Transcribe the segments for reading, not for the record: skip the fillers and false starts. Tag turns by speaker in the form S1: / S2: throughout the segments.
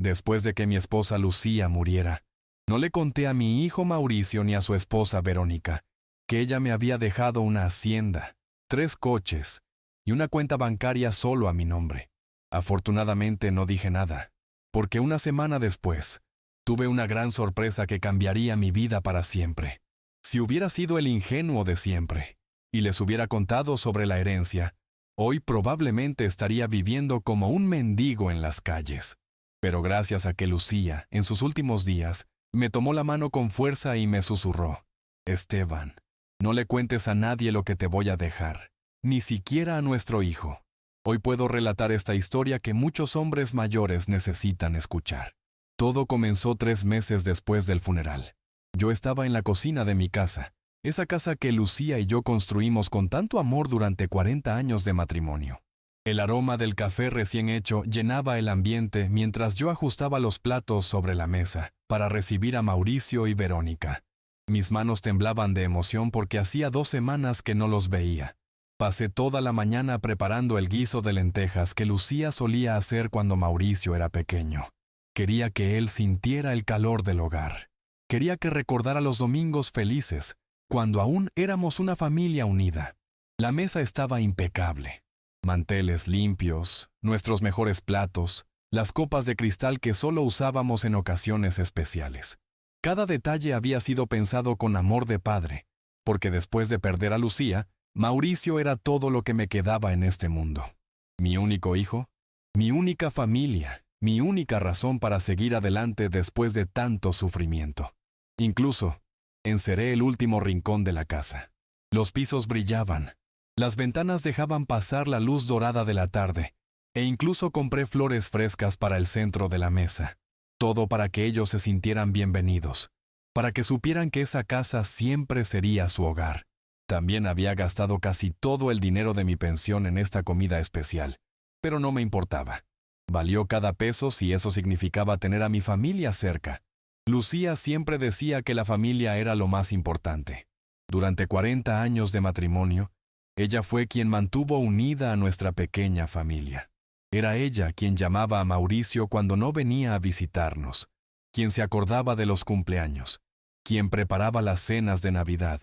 S1: Después de que mi esposa Lucía muriera, no le conté a mi hijo Mauricio ni a su esposa Verónica que ella me había dejado una hacienda, 3 coches y una cuenta bancaria solo a mi nombre. Afortunadamente no dije nada, porque una semana después tuve una gran sorpresa que cambiaría mi vida para siempre. Si hubiera sido el ingenuo de siempre y les hubiera contado sobre la herencia, hoy probablemente estaría viviendo como un mendigo en las calles. Pero gracias a que Lucía, en sus últimos días, me tomó la mano con fuerza y me susurró: Esteban, no le cuentes a nadie lo que te voy a dejar, ni siquiera a nuestro hijo. Hoy puedo relatar esta historia que muchos hombres mayores necesitan escuchar. Todo comenzó 3 meses después del funeral. Yo estaba en la cocina de mi casa, esa casa que Lucía y yo construimos con tanto amor durante 40 años de matrimonio. El aroma del café recién hecho llenaba el ambiente mientras yo ajustaba los platos sobre la mesa para recibir a Mauricio y Verónica. Mis manos temblaban de emoción porque hacía 2 semanas que no los veía. Pasé toda la mañana preparando el guiso de lentejas que Lucía solía hacer cuando Mauricio era pequeño. Quería que él sintiera el calor del hogar. Quería que recordara los domingos felices, cuando aún éramos una familia unida. La mesa estaba impecable. Manteles limpios, nuestros mejores platos, las copas de cristal que solo usábamos en ocasiones especiales. Cada detalle había sido pensado con amor de padre, porque después de perder a Lucía, Mauricio era todo lo que me quedaba en este mundo. Mi único hijo, mi única familia, mi única razón para seguir adelante después de tanto sufrimiento. Incluso, enceré el último rincón de la casa. Los pisos brillaban. Las ventanas dejaban pasar la luz dorada de la tarde, e incluso compré flores frescas para el centro de la mesa. Todo para que ellos se sintieran bienvenidos, para que supieran que esa casa siempre sería su hogar. También había gastado casi todo el dinero de mi pensión en esta comida especial, pero no me importaba. Valió cada peso si eso significaba tener a mi familia cerca. Lucía siempre decía que la familia era lo más importante. Durante 40 años de matrimonio, ella fue quien mantuvo unida a nuestra pequeña familia. Era ella quien llamaba a Mauricio cuando no venía a visitarnos, quien se acordaba de los cumpleaños, quien preparaba las cenas de Navidad.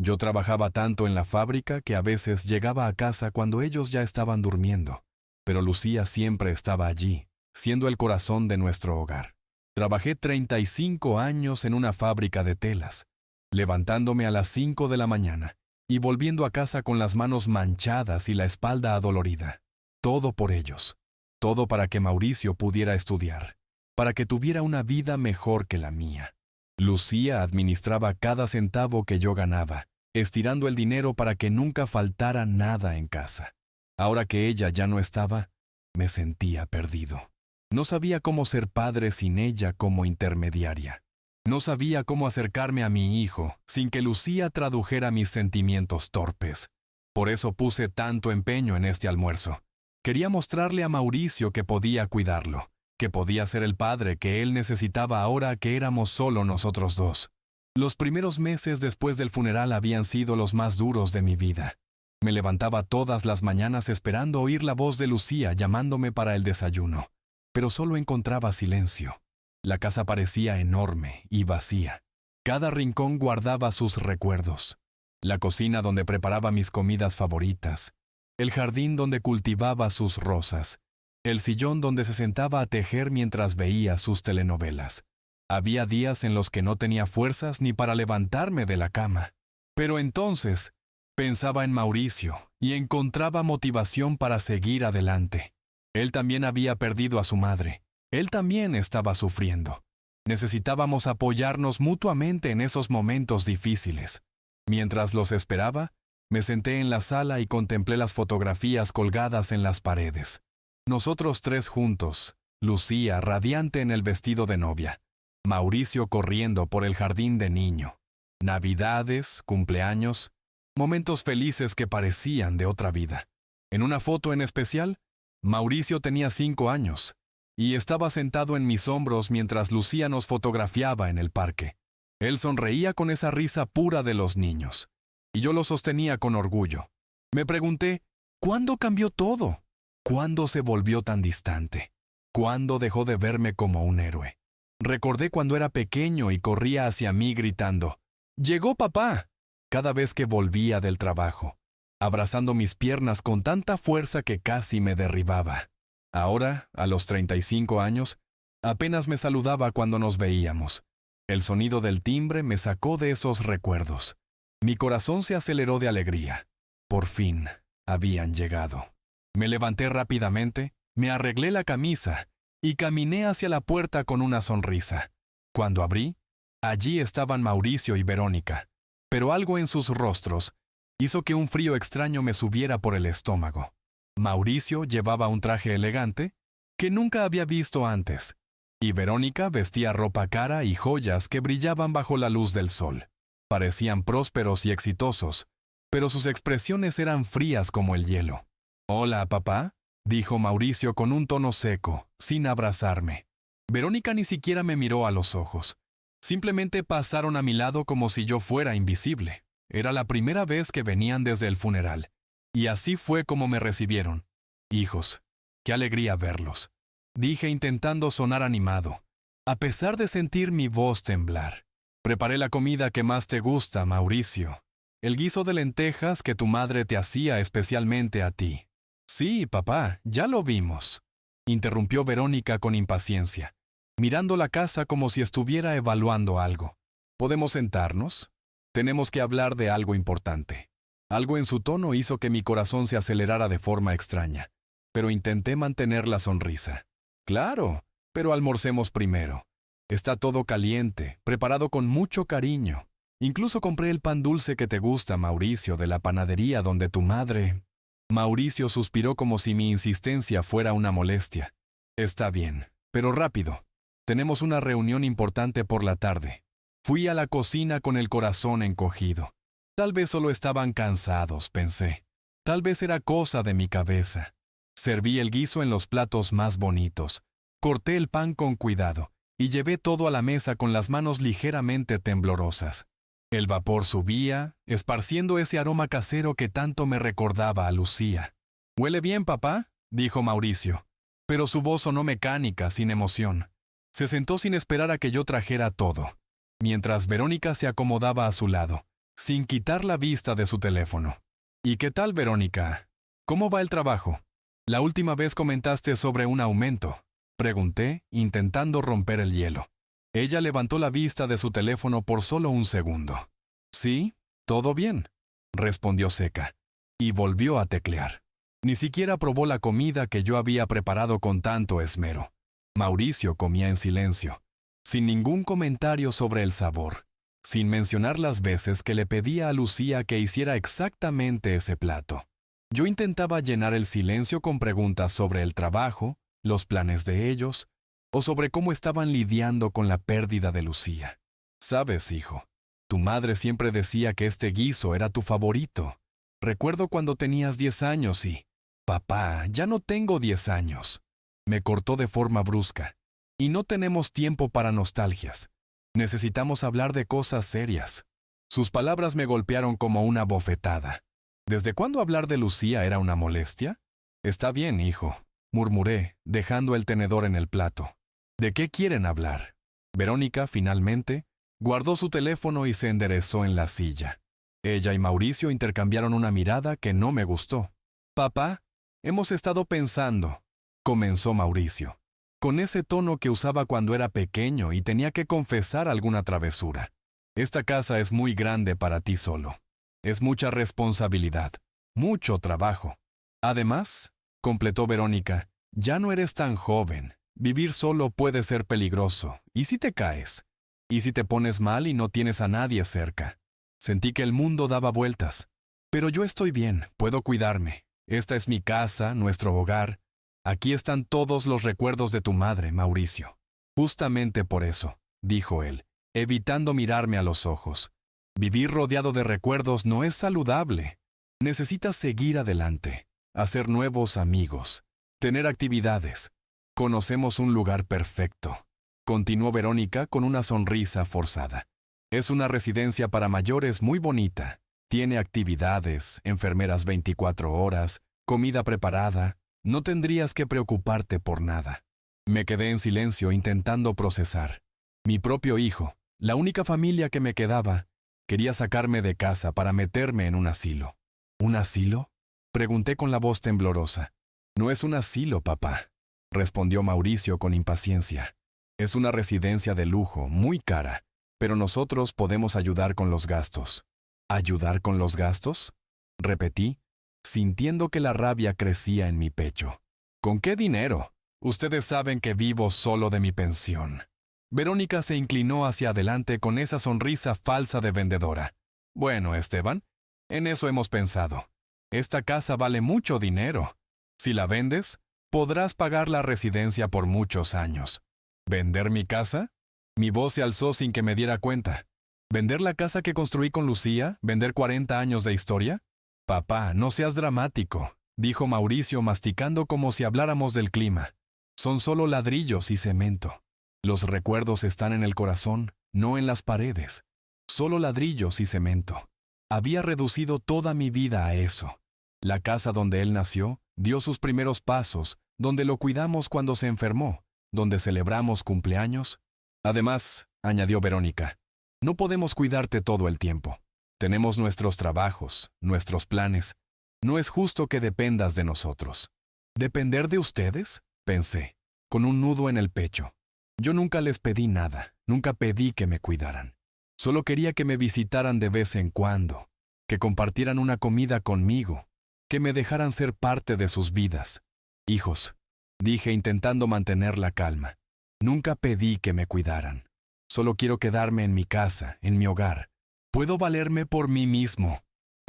S1: Yo trabajaba tanto en la fábrica que a veces llegaba a casa cuando ellos ya estaban durmiendo, pero Lucía siempre estaba allí, siendo el corazón de nuestro hogar. Trabajé 35 años en una fábrica de telas, levantándome a las 5 de la mañana y volviendo a casa con las manos manchadas y la espalda adolorida. Todo por ellos. Todo para que Mauricio pudiera estudiar, para que tuviera una vida mejor que la mía. Lucía administraba cada centavo que yo ganaba, estirando el dinero para que nunca faltara nada en casa. Ahora que ella ya no estaba, me sentía perdido. No sabía cómo ser padre sin ella como intermediaria. No sabía cómo acercarme a mi hijo sin que Lucía tradujera mis sentimientos torpes. Por eso puse tanto empeño en este almuerzo. Quería mostrarle a Mauricio que podía cuidarlo, que podía ser el padre que él necesitaba ahora que éramos solo nosotros dos. Los primeros meses después del funeral habían sido los más duros de mi vida. Me levantaba todas las mañanas esperando oír la voz de Lucía llamándome para el desayuno, pero solo encontraba silencio. La casa parecía enorme y vacía. Cada rincón guardaba sus recuerdos. La cocina donde preparaba mis comidas favoritas, el jardín donde cultivaba sus rosas, el sillón donde se sentaba a tejer mientras veía sus telenovelas. Había días en los que no tenía fuerzas ni para levantarme de la cama. Pero entonces pensaba en Mauricio y encontraba motivación para seguir adelante. Él también había perdido a su madre. Él también estaba sufriendo. Necesitábamos apoyarnos mutuamente en esos momentos difíciles. Mientras los esperaba, me senté en la sala y contemplé las fotografías colgadas en las paredes. Nosotros 3 juntos, Lucía radiante en el vestido de novia, Mauricio corriendo por el jardín de niño. Navidades, cumpleaños, momentos felices que parecían de otra vida. En una foto en especial, Mauricio tenía 5 años. Y estaba sentado en mis hombros mientras Lucía nos fotografiaba en el parque. Él sonreía con esa risa pura de los niños, y yo lo sostenía con orgullo. Me pregunté, ¿cuándo cambió todo? ¿Cuándo se volvió tan distante? ¿Cuándo dejó de verme como un héroe? Recordé cuando era pequeño y corría hacia mí gritando, ¡Llegó papá! Cada vez que volvía del trabajo, abrazando mis piernas con tanta fuerza que casi me derribaba. Ahora, a los 35 años, apenas me saludaba cuando nos veíamos. El sonido del timbre me sacó de esos recuerdos. Mi corazón se aceleró de alegría. Por fin, habían llegado. Me levanté rápidamente, me arreglé la camisa y caminé hacia la puerta con una sonrisa. Cuando abrí, allí estaban Mauricio y Verónica, pero algo en sus rostros hizo que un frío extraño me subiera por el estómago. Mauricio llevaba un traje elegante que nunca había visto antes, y Verónica vestía ropa cara y joyas que brillaban bajo la luz del sol. Parecían prósperos y exitosos, pero sus expresiones eran frías como el hielo. «Hola, papá», dijo Mauricio con un tono seco, sin abrazarme. Verónica ni siquiera me miró a los ojos. Simplemente pasaron a mi lado como si yo fuera invisible. Era la primera vez que venían desde el funeral, y así fue como me recibieron. «Hijos, qué alegría verlos», dije intentando sonar animado, a pesar de sentir mi voz temblar. «Preparé la comida que más te gusta, Mauricio. El guiso de lentejas que tu madre te hacía especialmente a ti». «Sí, papá, ya lo vimos», interrumpió Verónica con impaciencia, mirando la casa como si estuviera evaluando algo. «¿Podemos sentarnos? Tenemos que hablar de algo importante». Algo en su tono hizo que mi corazón se acelerara de forma extraña, pero intenté mantener la sonrisa. «Claro, pero almorcemos primero. Está todo caliente, preparado con mucho cariño. Incluso compré el pan dulce que te gusta, Mauricio, de la panadería donde tu madre...» Mauricio suspiró como si mi insistencia fuera una molestia. «Está bien, pero rápido. Tenemos una reunión importante por la tarde». Fui a la cocina con el corazón encogido. Tal vez solo estaban cansados, pensé. Tal vez era cosa de mi cabeza. Serví el guiso en los platos más bonitos. Corté el pan con cuidado y llevé todo a la mesa con las manos ligeramente temblorosas. El vapor subía, esparciendo ese aroma casero que tanto me recordaba a Lucía. «¿Huele bien, papá?», dijo Mauricio, pero su voz sonó mecánica, sin emoción. Se sentó sin esperar a que yo trajera todo, mientras Verónica se acomodaba a su lado, sin quitar la vista de su teléfono. «¿Y qué tal, Verónica? ¿Cómo va el trabajo? La última vez comentaste sobre un aumento», pregunté, intentando romper el hielo. Ella levantó la vista de su teléfono por solo un segundo. «Sí, todo bien», respondió seca, y volvió a teclear. Ni siquiera probó la comida que yo había preparado con tanto esmero. Mauricio comía en silencio, sin ningún comentario sobre el sabor, sin mencionar las veces que le pedía a Lucía que hiciera exactamente ese plato. Yo intentaba llenar el silencio con preguntas sobre el trabajo, los planes de ellos, o sobre cómo estaban lidiando con la pérdida de Lucía. «Sabes, hijo, tu madre siempre decía que este guiso era tu favorito. Recuerdo cuando tenías 10 años y...» «Papá, ya no tengo 10 años», me cortó de forma brusca. «Y no tenemos tiempo para nostalgias. Necesitamos hablar de cosas serias». Sus palabras me golpearon como una bofetada. ¿Desde cuándo hablar de Lucía era una molestia? «Está bien, hijo», murmuré, dejando el tenedor en el plato. «¿De qué quieren hablar?» Verónica, finalmente, guardó su teléfono y se enderezó en la silla. Ella y Mauricio intercambiaron una mirada que no me gustó. «Papá, hemos estado pensando», comenzó Mauricio, con ese tono que usaba cuando era pequeño y tenía que confesar alguna travesura. «Esta casa es muy grande para ti solo. Es mucha responsabilidad, mucho trabajo. Además», completó Verónica, «ya no eres tan joven. Vivir solo puede ser peligroso. ¿Y si te caes? ¿Y si te pones mal y no tienes a nadie cerca?» Sentí que el mundo daba vueltas. «Pero yo estoy bien, puedo cuidarme. Esta es mi casa, nuestro hogar. Aquí están todos los recuerdos de tu madre, Mauricio». «Justamente por eso», dijo él, evitando mirarme a los ojos. «Vivir rodeado de recuerdos no es saludable. Necesitas seguir adelante, hacer nuevos amigos, tener actividades. Conocemos un lugar perfecto», continuó Verónica con una sonrisa forzada. «Es una residencia para mayores muy bonita. Tiene actividades, enfermeras 24 horas, comida preparada. No tendrías que preocuparte por nada». Me quedé en silencio intentando procesar. Mi propio hijo, la única familia que me quedaba, quería sacarme de casa para meterme en un asilo. ¿Un asilo? Pregunté con la voz temblorosa. No es un asilo, papá, respondió Mauricio con impaciencia. Es una residencia de lujo, muy cara, pero nosotros podemos ayudar con los gastos. ¿Ayudar con los gastos? Repetí, sintiendo que la rabia crecía en mi pecho. ¿Con qué dinero? Ustedes saben que vivo solo de mi pensión. Verónica se inclinó hacia adelante con esa sonrisa falsa de vendedora. Bueno, Esteban, en eso hemos pensado. Esta casa vale mucho dinero. Si la vendes, podrás pagar la residencia por muchos años. ¿Vender mi casa? Mi voz se alzó sin que me diera cuenta. ¿Vender la casa que construí con Lucía? ¿Vender 40 años de historia? Papá, no seas dramático, dijo Mauricio masticando como si habláramos del clima. Son solo ladrillos y cemento. Los recuerdos están en el corazón, no en las paredes. Solo ladrillos y cemento. Había reducido toda mi vida a eso. La casa donde él nació, dio sus primeros pasos, donde lo cuidamos cuando se enfermó, donde celebramos cumpleaños. Además, añadió Verónica, no podemos cuidarte todo el tiempo. Tenemos nuestros trabajos, nuestros planes. No es justo que dependas de nosotros. ¿Depender de ustedes? Pensé, con un nudo en el pecho. Yo nunca les pedí nada, nunca pedí que me cuidaran. Solo quería que me visitaran de vez en cuando, que compartieran una comida conmigo, que me dejaran ser parte de sus vidas. Hijos, dije intentando mantener la calma, nunca pedí que me cuidaran. Solo quiero quedarme en mi casa, en mi hogar. Puedo valerme por mí mismo.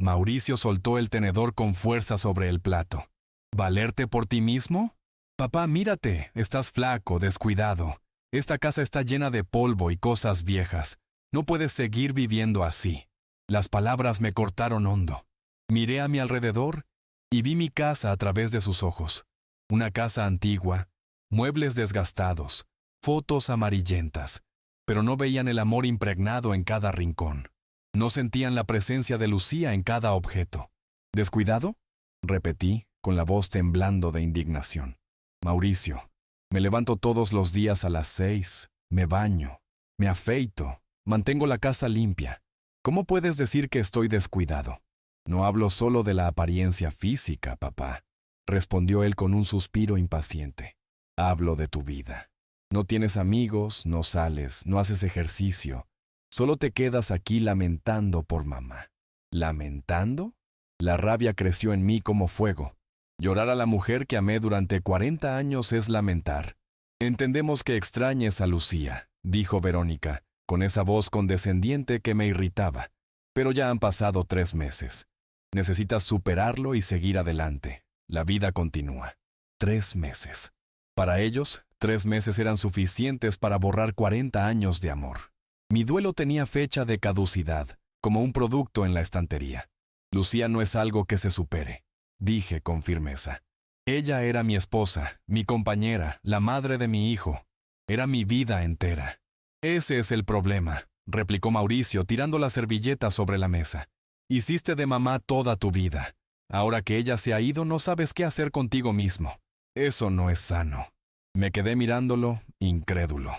S1: Mauricio soltó el tenedor con fuerza sobre el plato. ¿Valerte por ti mismo? Papá, mírate, estás flaco, descuidado. Esta casa está llena de polvo y cosas viejas. No puedes seguir viviendo así. Las palabras me cortaron hondo. Miré a mi alrededor y vi mi casa a través de sus ojos. Una casa antigua, muebles desgastados, fotos amarillentas, pero no veían el amor impregnado en cada rincón. No sentían la presencia de Lucía en cada objeto. ¿Descuidado? Repetí, con la voz temblando de indignación. Mauricio, me levanto todos los días a las 6, me baño, me afeito, mantengo la casa limpia. ¿Cómo puedes decir que estoy descuidado? No hablo solo de la apariencia física, papá, respondió él con un suspiro impaciente. Hablo de tu vida. No tienes amigos, no sales, no haces ejercicio. Solo te quedas aquí lamentando por mamá. ¿Lamentando? La rabia creció en mí como fuego. Llorar a la mujer que amé durante 40 años es lamentar. Entendemos que extrañes a Lucía, dijo Verónica, con esa voz condescendiente que me irritaba. Pero ya han pasado 3 meses. Necesitas superarlo y seguir adelante. La vida continúa. 3 meses. Para ellos, 3 meses eran suficientes para borrar 40 años de amor. Mi duelo tenía fecha de caducidad, como un producto en la estantería. Lucía no es algo que se supere, dije con firmeza. Ella era mi esposa, mi compañera, la madre de mi hijo. Era mi vida entera. Ese es el problema, replicó Mauricio tirando la servilleta sobre la mesa. Hiciste de mamá toda tu vida. Ahora que ella se ha ido, no sabes qué hacer contigo mismo. Eso no es sano. Me quedé mirándolo, incrédulo.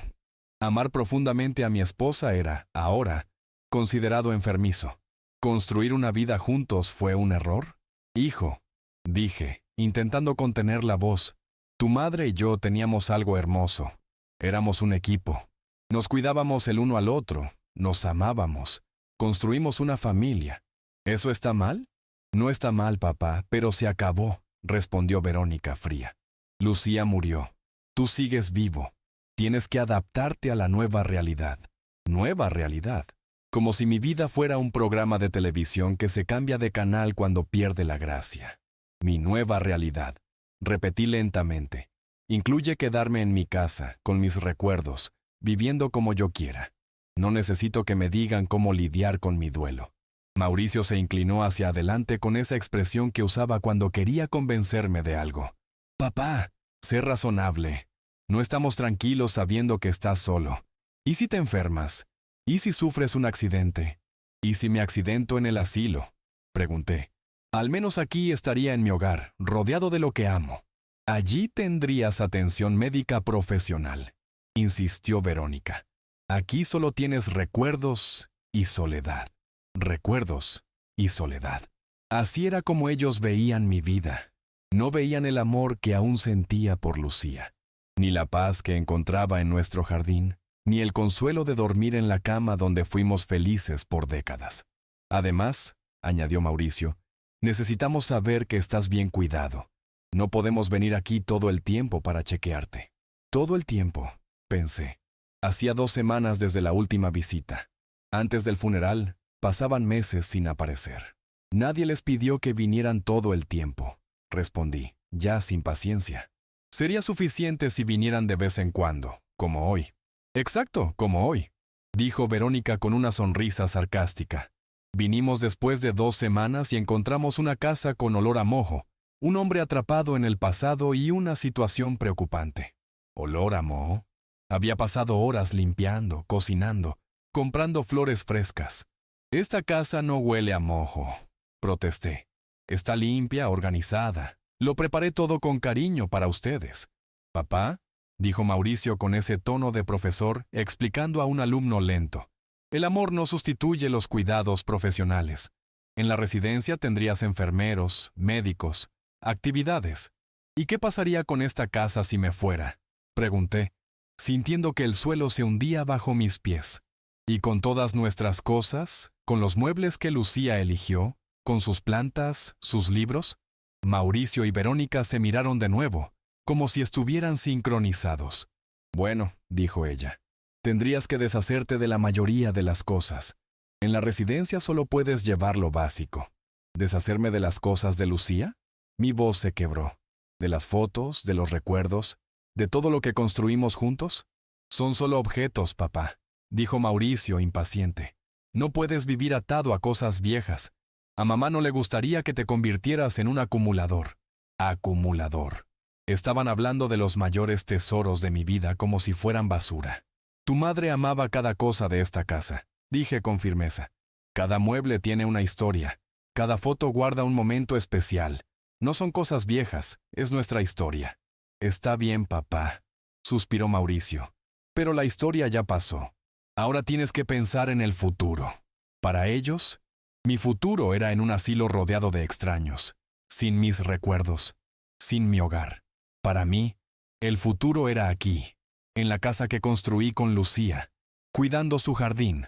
S1: Amar profundamente a mi esposa era, ahora, considerado enfermizo. ¿Construir una vida juntos fue un error? Hijo, dije, intentando contener la voz, tu madre y yo teníamos algo hermoso. Éramos un equipo. Nos cuidábamos el uno al otro, nos amábamos, construimos una familia. ¿Eso está mal? No está mal, papá, pero se acabó, respondió Verónica fría. Lucía murió. Tú sigues vivo. Tienes que adaptarte a la nueva realidad. ¿Nueva realidad? Como si mi vida fuera un programa de televisión que se cambia de canal cuando pierde la gracia. Mi nueva realidad, repetí lentamente, incluye quedarme en mi casa, con mis recuerdos, viviendo como yo quiera. No necesito que me digan cómo lidiar con mi duelo. Mauricio se inclinó hacia adelante con esa expresión que usaba cuando quería convencerme de algo. Papá, sé razonable. No estamos tranquilos sabiendo que estás solo. ¿Y si te enfermas? ¿Y si sufres un accidente? ¿Y si me accidento en el asilo? Pregunté. Al menos aquí estaría en mi hogar, rodeado de lo que amo. Allí tendrías atención médica profesional, insistió Verónica. Aquí solo tienes recuerdos y soledad. Recuerdos y soledad. Así era como ellos veían mi vida. No veían el amor que aún sentía por Lucía, ni la paz que encontraba en nuestro jardín, ni el consuelo de dormir en la cama donde fuimos felices por décadas. Además, añadió Mauricio, necesitamos saber que estás bien cuidado. No podemos venir aquí todo el tiempo para chequearte. Todo el tiempo, pensé. Hacía 2 semanas desde la última visita. Antes del funeral, pasaban meses sin aparecer. Nadie les pidió que vinieran todo el tiempo, respondí, ya sin paciencia. Sería suficiente si vinieran de vez en cuando, como hoy. Exacto, como hoy, dijo Verónica con una sonrisa sarcástica. Vinimos después de 2 semanas y encontramos una casa con olor a moho, un hombre atrapado en el pasado y una situación preocupante. ¿Olor a moho? Había pasado horas limpiando, cocinando, comprando flores frescas. Esta casa no huele a moho, protesté. Está limpia, organizada. Lo preparé todo con cariño para ustedes. Papá, dijo Mauricio con ese tono de profesor, explicando a un alumno lento. El amor no sustituye los cuidados profesionales. En la residencia tendrías enfermeros, médicos, actividades. ¿Y qué pasaría con esta casa si me fuera? Pregunté, sintiendo que el suelo se hundía bajo mis pies. ¿Y con todas nuestras cosas? ¿Con los muebles que Lucía eligió? ¿Con sus plantas? ¿Sus libros? Mauricio y Verónica se miraron de nuevo, como si estuvieran sincronizados. Bueno, dijo ella, tendrías que deshacerte de la mayoría de las cosas. En la residencia solo puedes llevar lo básico. ¿Deshacerme de las cosas de Lucía? Mi voz se quebró. ¿De las fotos, de los recuerdos, de todo lo que construimos juntos? Son solo objetos, papá, dijo Mauricio impaciente. No puedes vivir atado a cosas viejas. A mamá no le gustaría que te convirtieras en un acumulador. Acumulador. Estaban hablando de los mayores tesoros de mi vida como si fueran basura. Tu madre amaba cada cosa de esta casa, dije con firmeza. Cada mueble tiene una historia. Cada foto guarda un momento especial. No son cosas viejas, es nuestra historia. Está bien, papá, suspiró Mauricio. Pero la historia ya pasó. Ahora tienes que pensar en el futuro. Para ellos, mi futuro era en un asilo rodeado de extraños, sin mis recuerdos, sin mi hogar. Para mí, el futuro era aquí, en la casa que construí con Lucía, cuidando su jardín,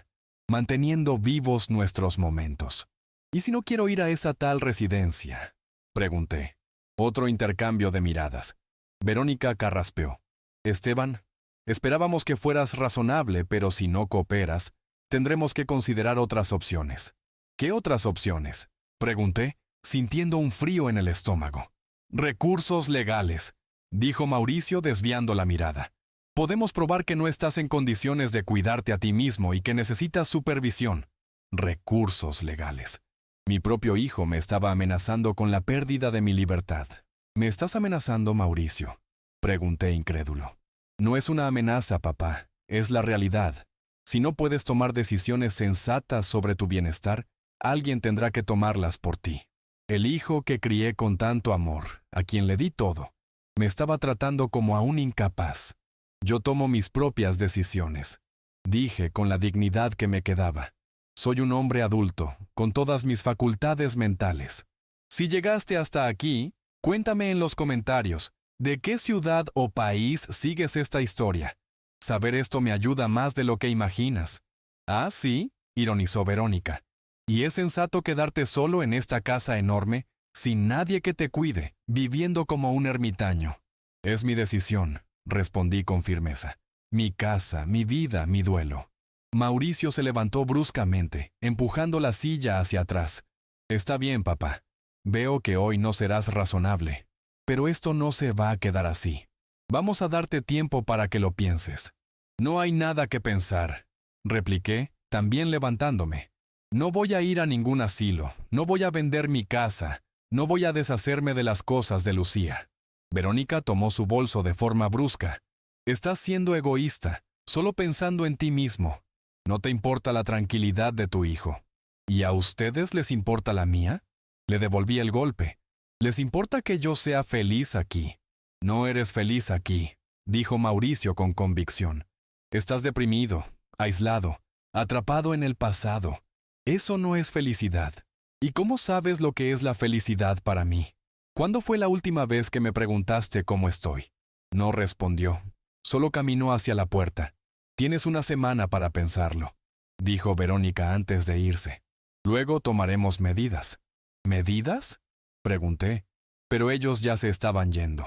S1: manteniendo vivos nuestros momentos. ¿Y si no quiero ir a esa tal residencia? Pregunté. Otro intercambio de miradas. Verónica carraspeó. Esteban, esperábamos que fueras razonable, pero si no cooperas, tendremos que considerar otras opciones. ¿Qué otras opciones? Pregunté, sintiendo un frío en el estómago. Recursos legales, dijo Mauricio desviando la mirada. Podemos probar que no estás en condiciones de cuidarte a ti mismo y que necesitas supervisión. Recursos legales. Mi propio hijo me estaba amenazando con la pérdida de mi libertad. ¿Me estás amenazando, Mauricio? Pregunté incrédulo. No es una amenaza, papá, es la realidad. Si no puedes tomar decisiones sensatas sobre tu bienestar, alguien tendrá que tomarlas por ti. El hijo que crié con tanto amor, a quien le di todo, me estaba tratando como a un incapaz. Yo tomo mis propias decisiones, dije con la dignidad que me quedaba. Soy un hombre adulto, con todas mis facultades mentales. Si llegaste hasta aquí, cuéntame en los comentarios, ¿de qué ciudad o país sigues esta historia? Saber esto me ayuda más de lo que imaginas. Ah, sí, ironizó Verónica. ¿Y es sensato quedarte solo en esta casa enorme, sin nadie que te cuide, viviendo como un ermitaño? Es mi decisión, respondí con firmeza. Mi casa, mi vida, mi duelo. Mauricio se levantó bruscamente, empujando la silla hacia atrás. Está bien, papá. Veo que hoy no serás razonable. Pero esto no se va a quedar así. Vamos a darte tiempo para que lo pienses. No hay nada que pensar, repliqué, también levantándome. No voy a ir a ningún asilo, no voy a vender mi casa, no voy a deshacerme de las cosas de Lucía. Verónica tomó su bolso de forma brusca. Estás siendo egoísta, solo pensando en ti mismo. ¿No te importa la tranquilidad de tu hijo? ¿Y a ustedes les importa la mía? Le devolví el golpe. ¿Les importa que yo sea feliz aquí? No eres feliz aquí, dijo Mauricio con convicción. Estás deprimido, aislado, atrapado en el pasado. Eso no es felicidad. ¿Y cómo sabes lo que es la felicidad para mí? ¿Cuándo fue la última vez que me preguntaste cómo estoy? No respondió. Solo caminó hacia la puerta. Tienes una semana para pensarlo, dijo Verónica antes de irse. Luego tomaremos medidas. ¿Medidas?, pregunté, pero ellos ya se estaban yendo.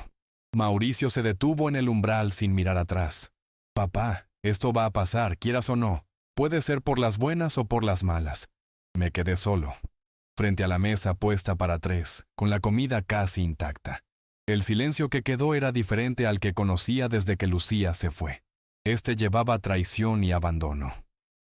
S1: Mauricio se detuvo en el umbral sin mirar atrás. Papá, esto va a pasar, quieras o no. Puede ser por las buenas o por las malas. Me quedé solo, frente a la mesa puesta para 3, con la comida casi intacta. El silencio que quedó era diferente al que conocía desde que Lucía se fue. Este llevaba traición y abandono.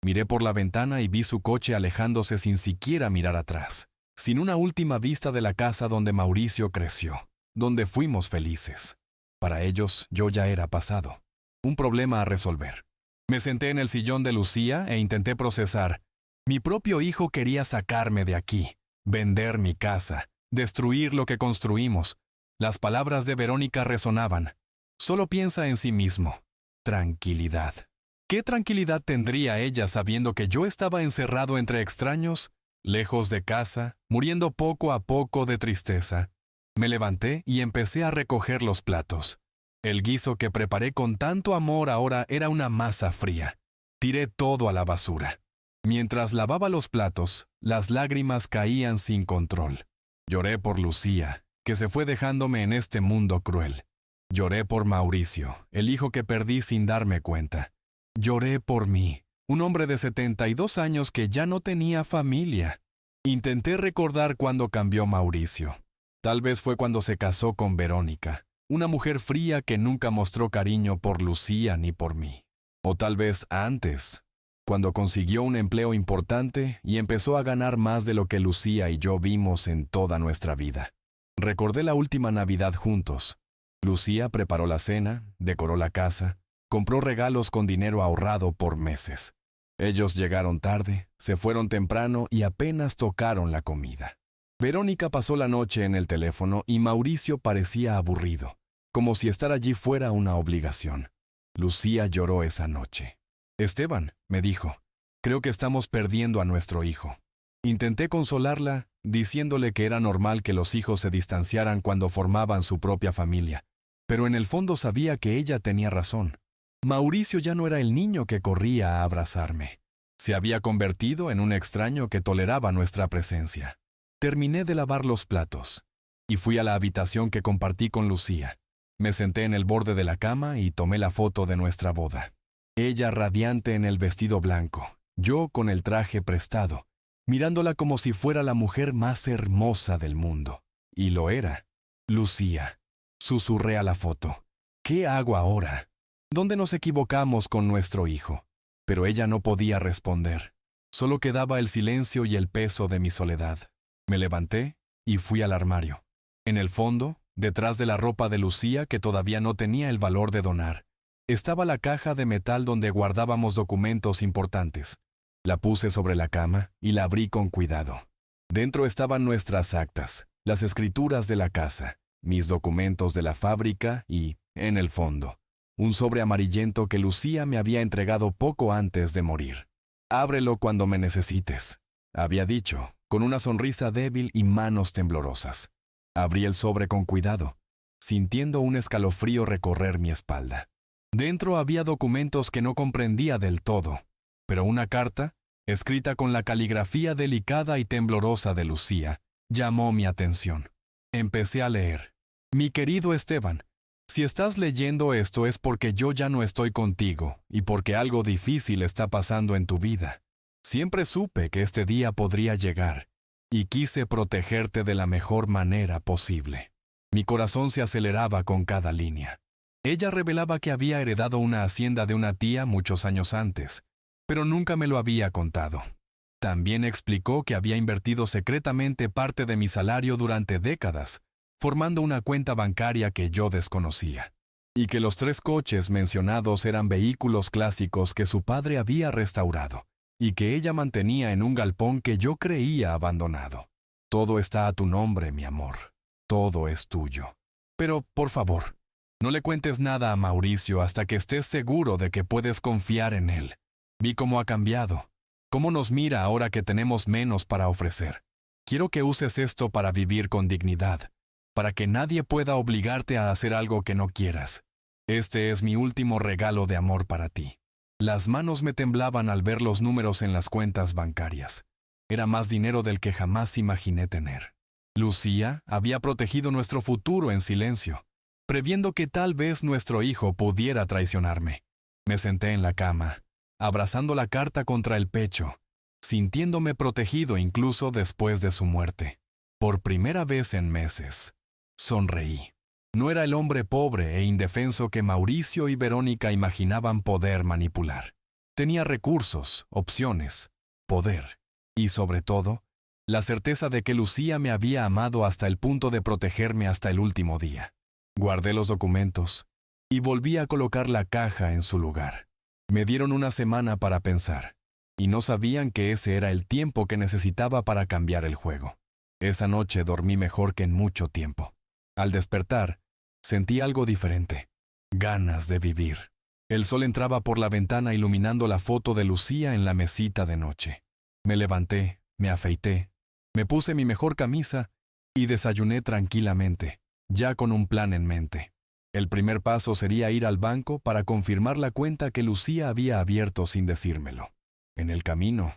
S1: Miré por la ventana y vi su coche alejándose sin siquiera mirar atrás, sin una última vista de la casa donde Mauricio creció, donde fuimos felices. Para ellos, yo ya era pasado. Un problema a resolver. Me senté en el sillón de Lucía e intenté procesar. Mi propio hijo quería sacarme de aquí, vender mi casa, destruir lo que construimos. Las palabras de Verónica resonaban. Solo piensa en sí mismo. Tranquilidad. ¿Qué tranquilidad tendría ella sabiendo que yo estaba encerrado entre extraños, lejos de casa, muriendo poco a poco de tristeza? Me levanté y empecé a recoger los platos. El guiso que preparé con tanto amor ahora era una masa fría. Tiré todo a la basura. Mientras lavaba los platos, las lágrimas caían sin control. Lloré por Lucía, que se fue dejándome en este mundo cruel. Lloré por Mauricio, el hijo que perdí sin darme cuenta. Lloré por mí, un hombre de 72 años que ya no tenía familia. Intenté recordar cuándo cambió Mauricio. Tal vez fue cuando se casó con Verónica, una mujer fría que nunca mostró cariño por Lucía ni por mí. O tal vez antes, cuando consiguió un empleo importante y empezó a ganar más de lo que Lucía y yo vimos en toda nuestra vida. Recordé la última Navidad juntos. Lucía preparó la cena, decoró la casa, compró regalos con dinero ahorrado por meses. Ellos llegaron tarde, se fueron temprano y apenas tocaron la comida. Verónica pasó la noche en el teléfono y Mauricio parecía aburrido, como si estar allí fuera una obligación. Lucía lloró esa noche. Esteban, me dijo, creo que estamos perdiendo a nuestro hijo. Intenté consolarla, diciéndole que era normal que los hijos se distanciaran cuando formaban su propia familia, pero en el fondo sabía que ella tenía razón. Mauricio ya no era el niño que corría a abrazarme. Se había convertido en un extraño que toleraba nuestra presencia. Terminé de lavar los platos y fui a la habitación que compartí con Lucía. Me senté en el borde de la cama y tomé la foto de nuestra boda. Ella radiante en el vestido blanco, yo con el traje prestado, mirándola como si fuera la mujer más hermosa del mundo. Y lo era. Lucía. Susurré a la foto. ¿Qué hago ahora? ¿Dónde nos equivocamos con nuestro hijo? Pero ella no podía responder. Solo quedaba el silencio y el peso de mi soledad. Me levanté y fui al armario. En el fondo, detrás de la ropa de Lucía que todavía no tenía el valor de donar, estaba la caja de metal donde guardábamos documentos importantes. La puse sobre la cama y la abrí con cuidado. Dentro estaban nuestras actas, las escrituras de la casa, mis documentos de la fábrica y, en el fondo, un sobre amarillento que Lucía me había entregado poco antes de morir. «Ábrelo cuando me necesites», había dicho, con una sonrisa débil y manos temblorosas. Abrí el sobre con cuidado, sintiendo un escalofrío recorrer mi espalda. Dentro había documentos que no comprendía del todo, pero una carta, escrita con la caligrafía delicada y temblorosa de Lucía, llamó mi atención. Empecé a leer. «Mi querido Esteban, si estás leyendo esto es porque yo ya no estoy contigo y porque algo difícil está pasando en tu vida. Siempre supe que este día podría llegar y quise protegerte de la mejor manera posible». Mi corazón se aceleraba con cada línea. Ella revelaba que había heredado una hacienda de una tía muchos años antes, pero nunca me lo había contado. También explicó que había invertido secretamente parte de mi salario durante décadas, formando una cuenta bancaria que yo desconocía, y que los 3 coches mencionados eran vehículos clásicos que su padre había restaurado, y que ella mantenía en un galpón que yo creía abandonado. «Todo está a tu nombre, mi amor. Todo es tuyo. Pero, por favor, No le cuentes nada a Mauricio hasta que estés seguro de que puedes confiar en él. Vi cómo ha cambiado, cómo nos mira ahora que tenemos menos para ofrecer. Quiero que uses esto para vivir con dignidad, para que nadie pueda obligarte a hacer algo que no quieras. Este es mi último regalo de amor para ti. Las manos me temblaban al ver los números en las cuentas bancarias. Era más dinero del que jamás imaginé tener. Lucía había protegido nuestro futuro en silencio, previendo que tal vez nuestro hijo pudiera traicionarme. Me senté en la cama, abrazando la carta contra el pecho, sintiéndome protegido incluso después de su muerte. Por primera vez en meses, sonreí. No era el hombre pobre e indefenso que Mauricio y Verónica imaginaban poder manipular. Tenía recursos, opciones, poder y, sobre todo, la certeza de que Lucía me había amado hasta el punto de protegerme hasta el último día. Guardé los documentos y volví a colocar la caja en su lugar. Me dieron una semana para pensar, y no sabían que ese era el tiempo que necesitaba para cambiar el juego. Esa noche dormí mejor que en mucho tiempo. Al despertar, sentí algo diferente. Ganas de vivir. El sol entraba por la ventana iluminando la foto de Lucía en la mesita de noche. Me levanté, me afeité, me puse mi mejor camisa y desayuné tranquilamente, ya con un plan en mente. El primer paso sería ir al banco para confirmar la cuenta que Lucía había abierto sin decírmelo. En el camino,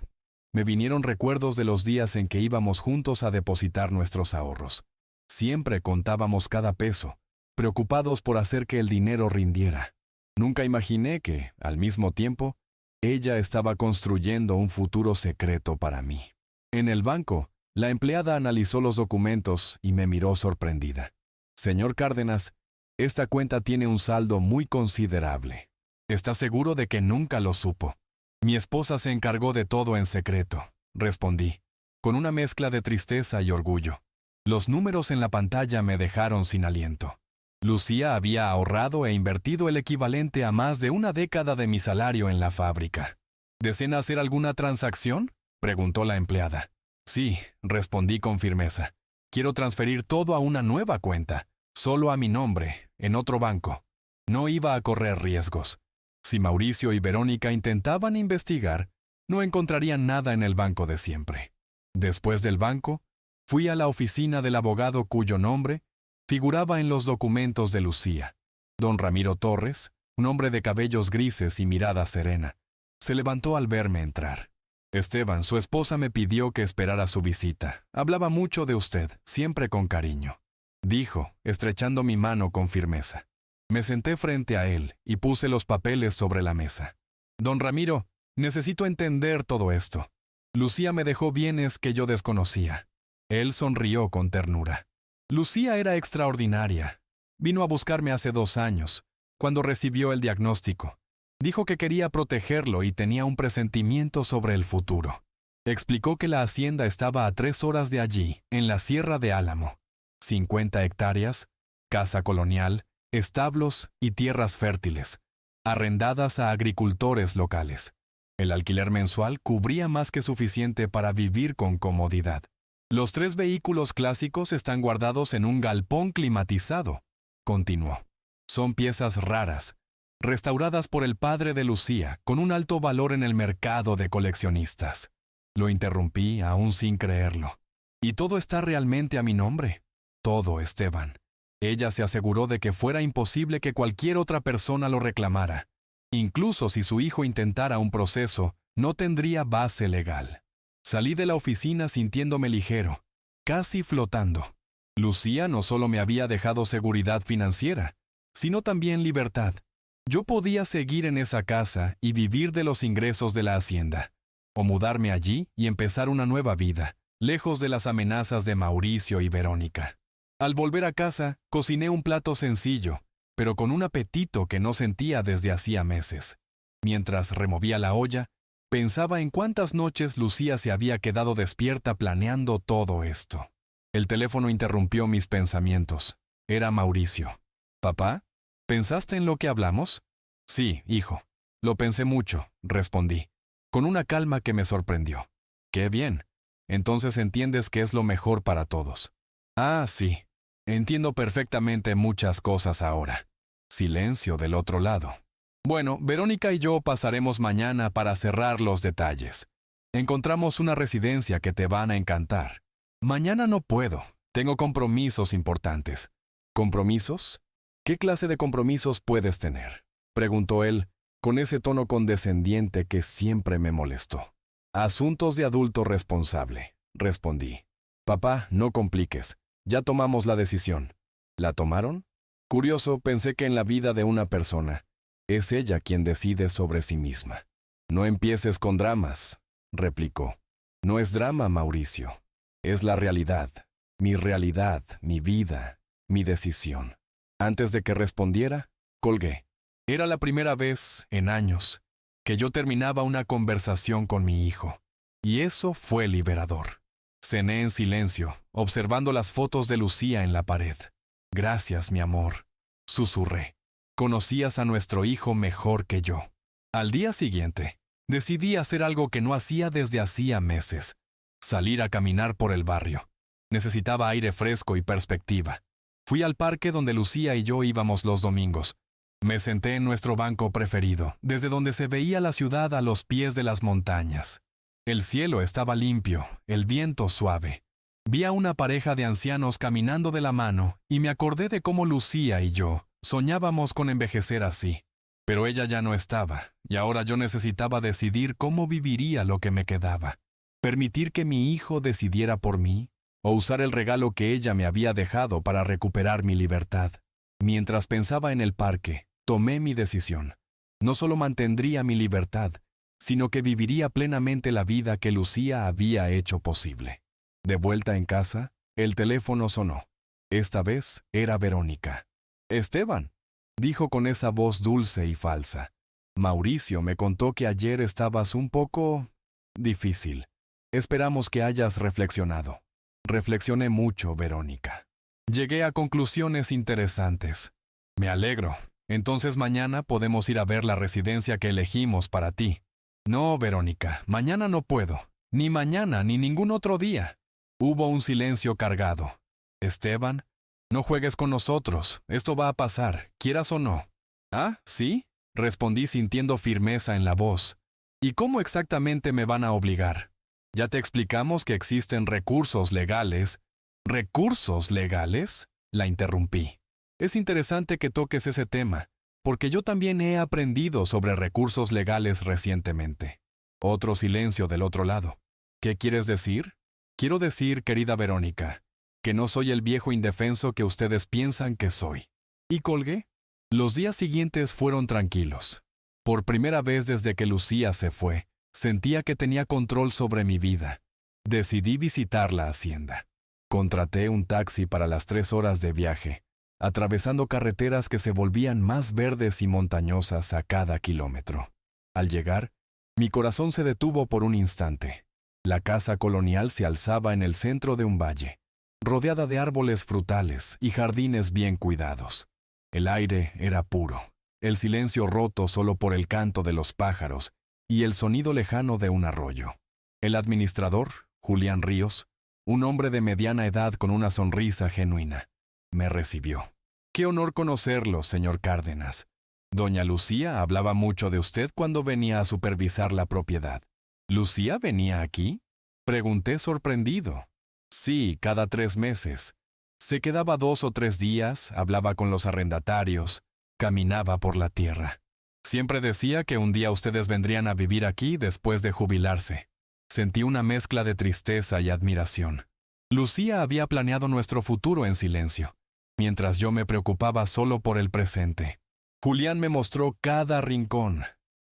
S1: me vinieron recuerdos de los días en que íbamos juntos a depositar nuestros ahorros. Siempre contábamos cada peso, preocupados por hacer que el dinero rindiera. Nunca imaginé que, al mismo tiempo, ella estaba construyendo un futuro secreto para mí. En el banco, la empleada analizó los documentos y me miró sorprendida. Señor Cárdenas, esta cuenta tiene un saldo muy considerable. ¿Está seguro de que nunca lo supo? Mi esposa se encargó de todo en secreto, respondí, con una mezcla de tristeza y orgullo. Los números en la pantalla me dejaron sin aliento. Lucía había ahorrado e invertido el equivalente a más de una década de mi salario en la fábrica. ¿Desean hacer alguna transacción?, preguntó la empleada. Sí, respondí con firmeza. Quiero transferir todo a una nueva cuenta, solo a mi nombre, en otro banco. No iba a correr riesgos. Si Mauricio y Verónica intentaban investigar, no encontrarían nada en el banco de siempre. Después del banco, fui a la oficina del abogado cuyo nombre figuraba en los documentos de Lucía. Don Ramiro Torres, un hombre de cabellos grises y mirada serena, se levantó al verme entrar. Esteban, su esposa, me pidió que esperara su visita. Hablaba mucho de usted, siempre con cariño, dijo, estrechando mi mano con firmeza. Me senté frente a él y puse los papeles sobre la mesa. Don Ramiro, necesito entender todo esto. Lucía me dejó bienes que yo desconocía. Él sonrió con ternura. Lucía era extraordinaria. Vino a buscarme hace 2 años, cuando recibió el diagnóstico. Dijo que quería protegerlo y tenía un presentimiento sobre el futuro. Explicó que la hacienda estaba a 3 horas de allí, en la Sierra de Álamo. 50 hectáreas, casa colonial, establos y tierras fértiles, arrendadas a agricultores locales. El alquiler mensual cubría más que suficiente para vivir con comodidad. Los 3 vehículos clásicos están guardados en un galpón climatizado, continuó. Son piezas raras, restauradas por el padre de Lucía, con un alto valor en el mercado de coleccionistas. Lo interrumpí, aún sin creerlo. ¿Y todo está realmente a mi nombre? Todo, Esteban. Ella se aseguró de que fuera imposible que cualquier otra persona lo reclamara. Incluso si su hijo intentara un proceso, no tendría base legal. Salí de la oficina sintiéndome ligero, casi flotando. Lucía no solo me había dejado seguridad financiera, sino también libertad. Yo podía seguir en esa casa y vivir de los ingresos de la hacienda, o mudarme allí y empezar una nueva vida, lejos de las amenazas de Mauricio y Verónica. Al volver a casa, cociné un plato sencillo, pero con un apetito que no sentía desde hacía meses. Mientras removía la olla, pensaba en cuántas noches Lucía se había quedado despierta planeando todo esto. El teléfono interrumpió mis pensamientos. Era Mauricio. «¿Papá? ¿Pensaste en lo que hablamos?» «Sí, hijo. Lo pensé mucho», respondí, con una calma que me sorprendió. «Qué bien. Entonces entiendes que es lo mejor para todos». «Ah, sí. Entiendo perfectamente muchas cosas ahora». Silencio del otro lado. Bueno, Verónica y yo pasaremos mañana para cerrar los detalles. Encontramos una residencia que te van a encantar. Mañana no puedo. Tengo compromisos importantes. ¿Compromisos? ¿Qué clase de compromisos puedes tener?, preguntó él, con ese tono condescendiente que siempre me molestó. Asuntos de adulto responsable, respondí. Papá, no compliques. Ya tomamos la decisión. ¿La tomaron? Curioso, pensé que en la vida de una persona, es ella quien decide sobre sí misma. No empieces con dramas, replicó. No es drama, Mauricio. Es la realidad, mi vida, mi decisión. Antes de que respondiera, colgué. Era la primera vez, en años, que yo terminaba una conversación con mi hijo. Y eso fue liberador. Cené en silencio, observando las fotos de Lucía en la pared. Gracias, mi amor, susurré. Conocías a nuestro hijo mejor que yo. Al día siguiente, decidí hacer algo que no hacía desde hacía meses. Salir a caminar por el barrio. Necesitaba aire fresco y perspectiva. Fui al parque donde Lucía y yo íbamos los domingos. Me senté en nuestro banco preferido, desde donde se veía la ciudad a los pies de las montañas. El cielo estaba limpio, el viento suave. Vi a una pareja de ancianos caminando de la mano y me acordé de cómo Lucía y yo soñábamos con envejecer así. Pero ella ya no estaba, y ahora yo necesitaba decidir cómo viviría lo que me quedaba. ¿Permitir que mi hijo decidiera por mí? ¿O usar el regalo que ella me había dejado para recuperar mi libertad? Mientras pensaba en el parque, tomé mi decisión. No solo mantendría mi libertad, sino que viviría plenamente la vida que Lucía había hecho posible. De vuelta en casa, el teléfono sonó. Esta vez era Verónica. «Esteban», dijo con esa voz dulce y falsa. «Mauricio me contó que ayer estabas un poco difícil. Esperamos que hayas reflexionado». Reflexioné mucho, Verónica. Llegué a conclusiones interesantes. Me alegro. Entonces mañana podemos ir a ver la residencia que elegimos para ti. No, Verónica, mañana no puedo. Ni mañana, ni ningún otro día. Hubo un silencio cargado. Esteban, no juegues con nosotros. Esto va a pasar, quieras o no. ¿Ah, sí? Respondí sintiendo firmeza en la voz. ¿Y cómo exactamente me van a obligar? Ya te explicamos que existen recursos legales. ¿Recursos legales?, la interrumpí. Es interesante que toques ese tema, porque yo también he aprendido sobre recursos legales recientemente. Otro silencio del otro lado. ¿Qué quieres decir? Quiero decir, querida Verónica, que no soy el viejo indefenso que ustedes piensan que soy. Y colgué. Los días siguientes fueron tranquilos. Por primera vez desde que Lucía se fue, sentía que tenía control sobre mi vida. Decidí visitar la hacienda. Contraté un taxi para las 3 horas de viaje, atravesando carreteras que se volvían más verdes y montañosas a cada kilómetro. Al llegar, mi corazón se detuvo por un instante. La casa colonial se alzaba en el centro de un valle, rodeada de árboles frutales y jardines bien cuidados. El aire era puro, el silencio roto solo por el canto de los pájaros y el sonido lejano de un arroyo. El administrador, Julián Ríos, un hombre de mediana edad con una sonrisa genuina, me recibió. «Qué honor conocerlo, señor Cárdenas. Doña Lucía hablaba mucho de usted cuando venía a supervisar la propiedad». «¿Lucía venía aquí?», pregunté sorprendido. «Sí, cada 3 meses. Se quedaba 2 o 3 días, hablaba con los arrendatarios, caminaba por la tierra. Siempre decía que un día ustedes vendrían a vivir aquí después de jubilarse». Sentí una mezcla de tristeza y admiración. Lucía había planeado nuestro futuro en silencio, mientras yo me preocupaba solo por el presente. Julián me mostró cada rincón.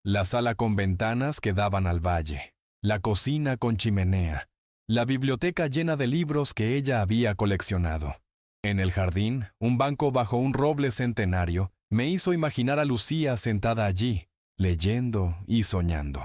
S1: La sala con ventanas que daban al valle, la cocina con chimenea, la biblioteca llena de libros que ella había coleccionado. En el jardín, un banco bajo un roble centenario me hizo imaginar a Lucía sentada allí, leyendo y soñando.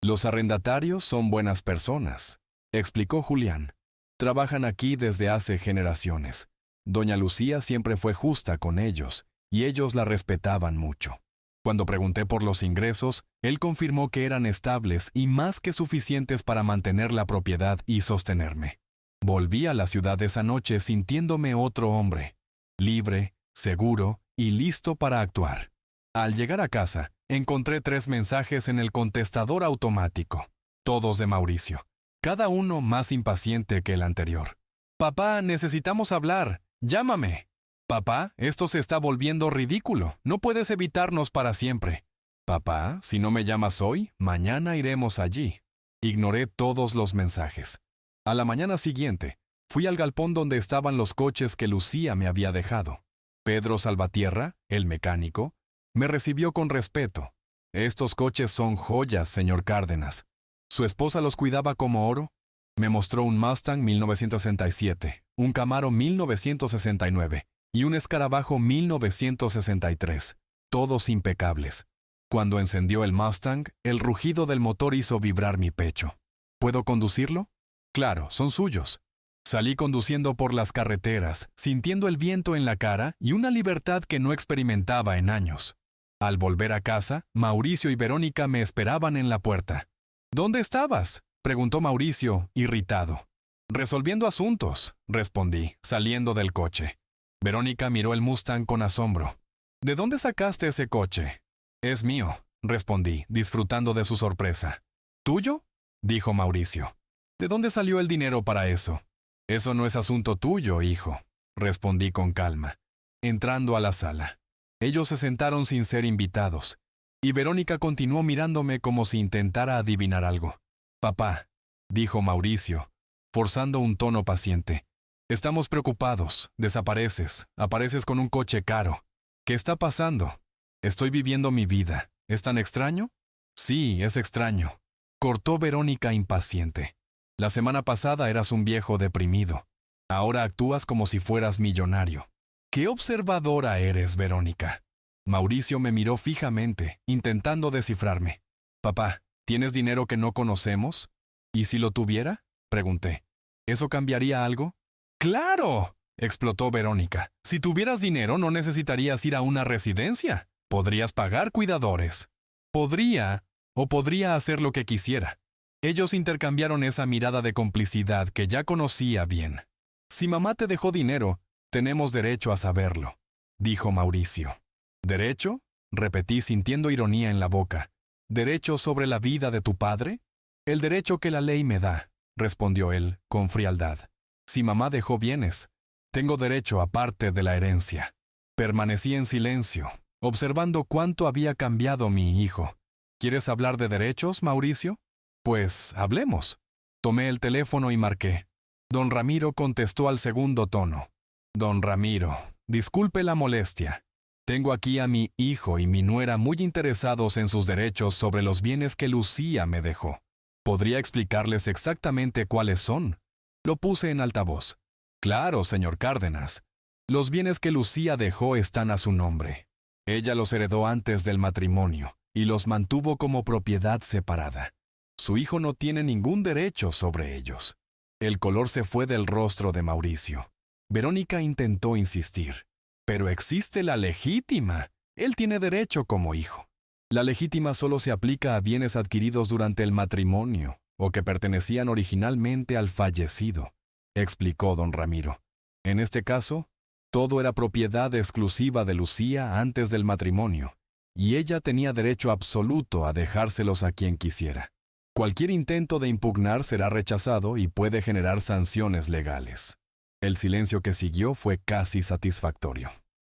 S1: «Los arrendatarios son buenas personas», explicó Julián. «Trabajan aquí desde hace generaciones. Doña Lucía siempre fue justa con ellos, y ellos la respetaban mucho. Cuando pregunté por los ingresos, él confirmó que eran estables y más que suficientes para mantener la propiedad y sostenerme. Volví a la ciudad esa noche sintiéndome otro hombre, libre, seguro y listo para actuar. Al llegar a casa, encontré 3 mensajes en el contestador automático, todos de Mauricio, cada uno más impaciente que el anterior. «Papá, necesitamos hablar. Llámame». «Papá, esto se está volviendo ridículo. No puedes evitarnos para siempre». «Papá, si no me llamas hoy, mañana iremos allí». Ignoré todos los mensajes. A la mañana siguiente, fui al galpón donde estaban los coches que Lucía me había dejado. Pedro Salvatierra, el mecánico, me recibió con respeto. «Estos coches son joyas, señor Cárdenas. ¿Su esposa los cuidaba como oro?» Me mostró un Mustang 1967, un Camaro 1969 y un Escarabajo 1963, todos impecables. Cuando encendió el Mustang, el rugido del motor hizo vibrar mi pecho. «¿Puedo conducirlo?» «Claro, son suyos». Salí conduciendo por las carreteras, sintiendo el viento en la cara y una libertad que no experimentaba en años. Al volver a casa, Mauricio y Verónica me esperaban en la puerta. «¿Dónde estabas?», preguntó Mauricio, irritado. «Resolviendo asuntos», respondí, saliendo del coche. Verónica miró el Mustang con asombro. «¿De dónde sacaste ese coche?» «Es mío», respondí, disfrutando de su sorpresa. «¿Tuyo?», dijo Mauricio. «¿De dónde salió el dinero para eso?» «Eso no es asunto tuyo, hijo», respondí con calma, entrando a la sala. Ellos se sentaron sin ser invitados, y Verónica continuó mirándome como si intentara adivinar algo. «Papá», dijo Mauricio, forzando un tono paciente, «estamos preocupados, desapareces, apareces con un coche caro. ¿Qué está pasando?» «Estoy viviendo mi vida. ¿Es tan extraño?» «Sí, es extraño», cortó Verónica impaciente. «La semana pasada eras un viejo deprimido. Ahora actúas como si fueras millonario». «¡Qué observadora eres, Verónica!». Mauricio me miró fijamente, intentando descifrarme. «Papá, ¿tienes dinero que no conocemos?» «¿Y si lo tuviera?», pregunté. «¿Eso cambiaría algo?». «¡Claro!», explotó Verónica. «Si tuvieras dinero no necesitarías ir a una residencia. Podrías pagar cuidadores». «Podría hacer lo que quisiera». Ellos intercambiaron esa mirada de complicidad que ya conocía bien. «Si mamá te dejó dinero, tenemos derecho a saberlo», dijo Mauricio. «¿Derecho?», repetí sintiendo ironía en la boca. «¿Derecho sobre la vida de tu padre?». «El derecho que la ley me da», respondió él, con frialdad. «Si mamá dejó bienes, tengo derecho aparte de la herencia». Permanecí en silencio, observando cuánto había cambiado mi hijo. «¿Quieres hablar de derechos, Mauricio?». «Pues, hablemos». Tomé el teléfono y marqué. Don Ramiro contestó al segundo tono. «Don Ramiro, disculpe la molestia. Tengo aquí a mi hijo y mi nuera muy interesados en sus derechos sobre los bienes que Lucía me dejó. ¿Podría explicarles exactamente cuáles son?». Lo puse en altavoz. «Claro, señor Cárdenas. Los bienes que Lucía dejó están a su nombre. Ella los heredó antes del matrimonio y los mantuvo como propiedad separada. Su hijo no tiene ningún derecho sobre ellos». El color se fue del rostro de Mauricio. Verónica intentó insistir. «Pero existe la legítima. Él tiene derecho como hijo». «La legítima solo se aplica a bienes adquiridos durante el matrimonio o que pertenecían originalmente al fallecido», explicó don Ramiro. «En este caso, todo era propiedad exclusiva de Lucía antes del matrimonio, y ella tenía derecho absoluto a dejárselos a quien quisiera. Cualquier intento de impugnar será rechazado y puede generar sanciones legales». El silencio que siguió fue casi satisfactorio.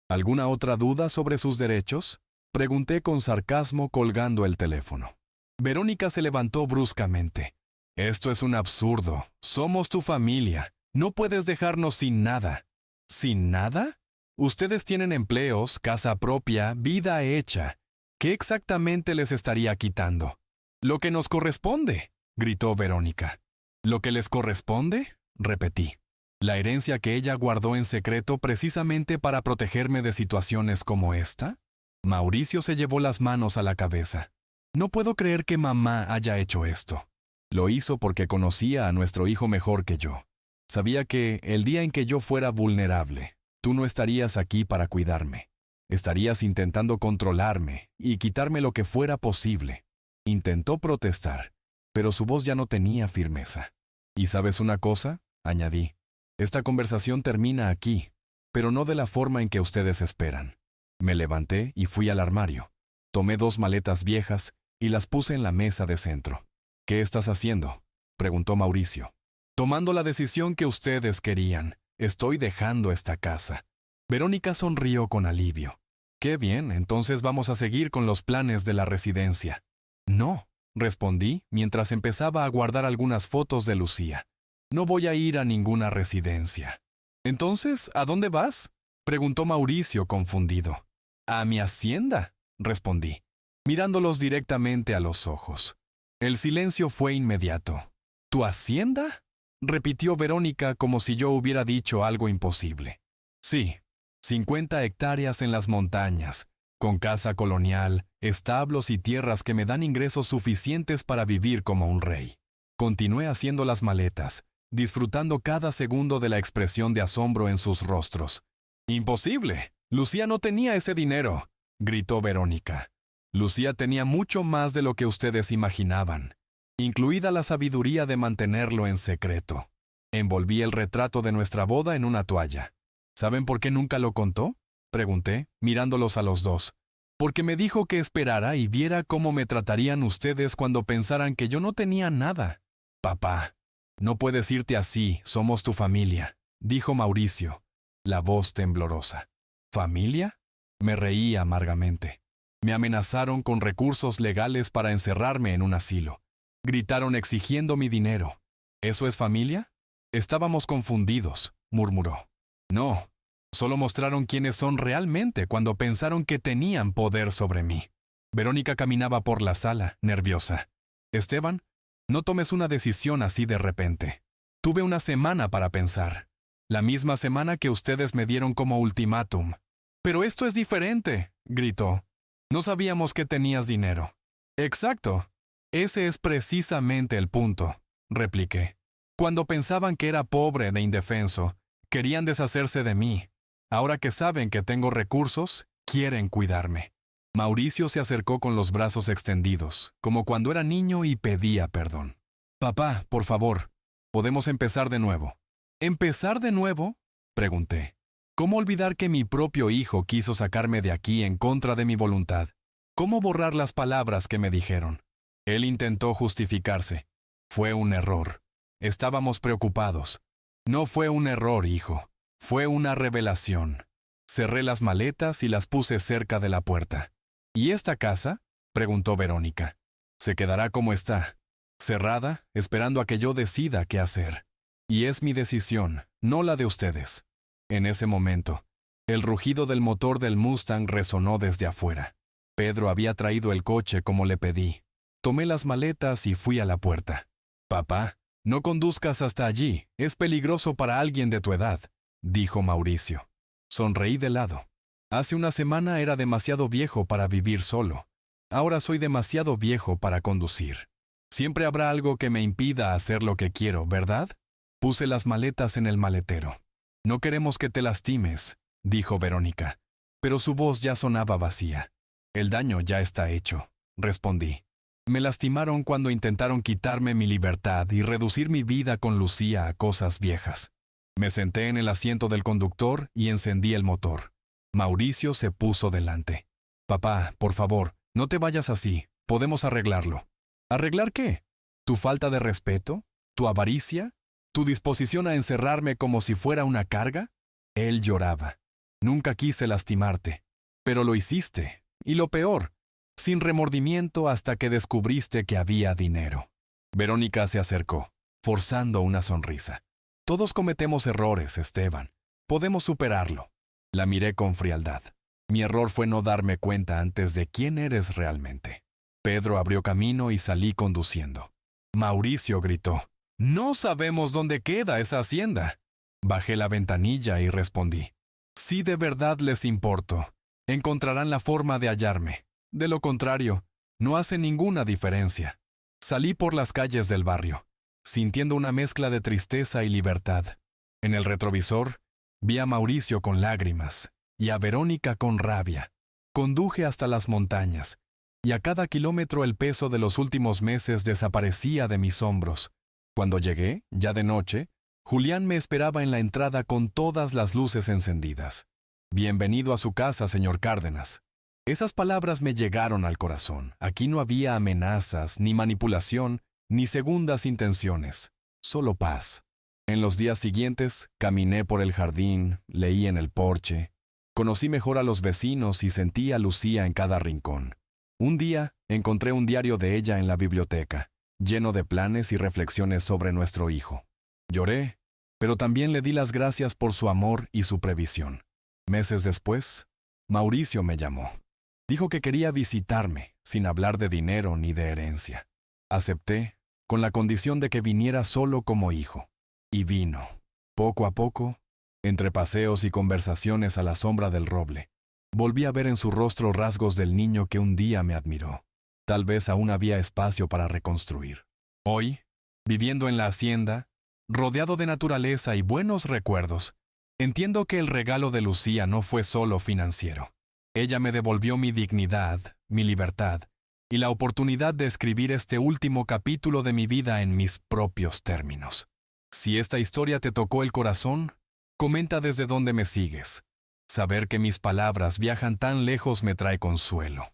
S1: «¿Alguna otra duda sobre sus derechos?», pregunté con sarcasmo colgando el teléfono. Verónica se levantó bruscamente. «Esto es un absurdo. Somos tu familia. No puedes dejarnos sin nada». «¿Sin nada? Ustedes tienen empleos, casa propia, vida hecha. ¿Qué exactamente les estaría quitando?». «Lo que nos corresponde», gritó Verónica. «¿Lo que les corresponde?», repetí. ¿La herencia que ella guardó en secreto precisamente para protegerme de situaciones como esta? Mauricio se llevó las manos a la cabeza. «No puedo creer que mamá haya hecho esto. Lo hizo porque conocía a nuestro hijo mejor que yo. Sabía que, el día en que yo fuera vulnerable, tú no estarías aquí para cuidarme. Estarías intentando controlarme y quitarme lo que fuera posible». Intentó protestar, pero su voz ya no tenía firmeza. «¿Y sabes una cosa?», añadí. «Esta conversación termina aquí, pero no de la forma en que ustedes esperan. Me levanté y fui al armario. Tomé 2 maletas viejas y las puse en la mesa de centro. ¿Qué estás haciendo?, preguntó Mauricio. Tomando la decisión que ustedes querían. Estoy dejando esta casa. Verónica sonrió con alivio. Qué bien, entonces vamos a seguir con los planes de la residencia. No, respondí mientras empezaba a guardar algunas fotos de Lucía. No voy a ir a ninguna residencia. Entonces, ¿a dónde vas?, preguntó Mauricio confundido. A mi hacienda, respondí, mirándolos directamente a los ojos. El silencio fue inmediato. ¿Tu hacienda?, repitió Verónica como si yo hubiera dicho algo imposible. Sí, 50 hectáreas en las montañas, con casa colonial, establos y tierras que me dan ingresos suficientes para vivir como un rey. Continué haciendo las maletas, disfrutando cada segundo de la expresión de asombro en sus rostros. ¡Imposible! Lucía no tenía ese dinero, gritó Verónica. Lucía tenía mucho más de lo que ustedes imaginaban, incluida la sabiduría de mantenerlo en secreto. Envolví el retrato de nuestra boda en una toalla. ¿Saben por qué nunca lo contó?, pregunté, mirándolos a los dos. Porque me dijo que esperara y viera cómo me tratarían ustedes cuando pensaran que yo no tenía nada. Papá, no puedes irte así, somos tu familia, dijo Mauricio, la voz temblorosa. ¿Familia? Me reí amargamente. Me amenazaron con recursos legales para encerrarme en un asilo. Gritaron exigiendo mi dinero. ¿Eso es familia? Estábamos confundidos, murmuró. No, solo mostraron quiénes son realmente cuando pensaron que tenían poder sobre mí. Verónica caminaba por la sala, nerviosa. Esteban, no tomes una decisión así de repente. Tuve una semana para pensar. La misma semana que ustedes me dieron como ultimátum. Pero esto es diferente, gritó. No sabíamos que tenías dinero. Exacto. Ese es precisamente el punto, repliqué. Cuando pensaban que era pobre e indefenso, querían deshacerse de mí. Ahora que saben que tengo recursos, quieren cuidarme. Mauricio se acercó con los brazos extendidos, como cuando era niño y pedía perdón. Papá, por favor, podemos empezar de nuevo. ¿Empezar de nuevo?, pregunté. ¿Cómo olvidar que mi propio hijo quiso sacarme de aquí en contra de mi voluntad? ¿Cómo borrar las palabras que me dijeron? Él intentó justificarse. Fue un error. Estábamos preocupados. No fue un error, hijo. Fue una revelación. Cerré las maletas y las puse cerca de la puerta. ¿Y esta casa?, preguntó Verónica. Se quedará como está, cerrada, esperando a que yo decida qué hacer. Y es mi decisión, no la de ustedes. En ese momento, el rugido del motor del Mustang resonó desde afuera. Pedro había traído el coche como le pedí. Tomé las maletas y fui a la puerta. Papá, no conduzcas hasta allí, es peligroso para alguien de tu edad, dijo Mauricio. Sonreí de lado. Hace una semana era demasiado viejo para vivir solo. Ahora soy demasiado viejo para conducir. Siempre habrá algo que me impida hacer lo que quiero, ¿verdad? Puse las maletas en el maletero. No queremos que te lastimes, dijo Verónica, pero su voz ya sonaba vacía. El daño ya está hecho, respondí. Me lastimaron cuando intentaron quitarme mi libertad y reducir mi vida con Lucía a cosas viejas. Me senté en el asiento del conductor y encendí el motor. Mauricio se puso delante. Papá, por favor, no te vayas así, podemos arreglarlo. ¿Arreglar qué? ¿Tu falta de respeto? ¿Tu avaricia? ¿Tu disposición a encerrarme como si fuera una carga? Él lloraba. Nunca quise lastimarte, pero lo hiciste, y lo peor, sin remordimiento hasta que descubriste que había dinero. Verónica se acercó, forzando una sonrisa. Todos cometemos errores, Esteban. Podemos superarlo. La miré con frialdad. Mi error fue no darme cuenta antes de quién eres realmente. Pedro abrió camino y salí conduciendo. Mauricio gritó. «No sabemos dónde queda esa hacienda». Bajé la ventanilla y respondí. «Si de verdad les importo, encontrarán la forma de hallarme. De lo contrario, no hace ninguna diferencia». Salí por las calles del barrio, sintiendo una mezcla de tristeza y libertad. En el retrovisor, vi a Mauricio con lágrimas y a Verónica con rabia. Conduje hasta las montañas, y a cada kilómetro el peso de los últimos meses desaparecía de mis hombros. Cuando llegué, ya de noche, Julián me esperaba en la entrada con todas las luces encendidas. Bienvenido a su casa, señor Cárdenas. Esas palabras me llegaron al corazón. Aquí no había amenazas, ni manipulación, ni segundas intenciones, solo paz. En los días siguientes, caminé por el jardín, leí en el porche, conocí mejor a los vecinos y sentí a Lucía en cada rincón. Un día, encontré un diario de ella en la biblioteca, lleno de planes y reflexiones sobre nuestro hijo. Lloré, pero también le di las gracias por su amor y su previsión. Meses después, Mauricio me llamó. Dijo que quería visitarme, sin hablar de dinero ni de herencia. Acepté, con la condición de que viniera solo como hijo. Y vino. Poco a poco, entre paseos y conversaciones a la sombra del roble, volví a ver en su rostro rasgos del niño que un día me admiró. Tal vez aún había espacio para reconstruir. Hoy, viviendo en la hacienda, rodeado de naturaleza y buenos recuerdos, entiendo que el regalo de Lucía no fue solo financiero. Ella me devolvió mi dignidad, mi libertad, y la oportunidad de escribir este último capítulo de mi vida en mis propios términos. Si esta historia te tocó el corazón, comenta desde dónde me sigues. Saber que mis palabras viajan tan lejos me trae consuelo.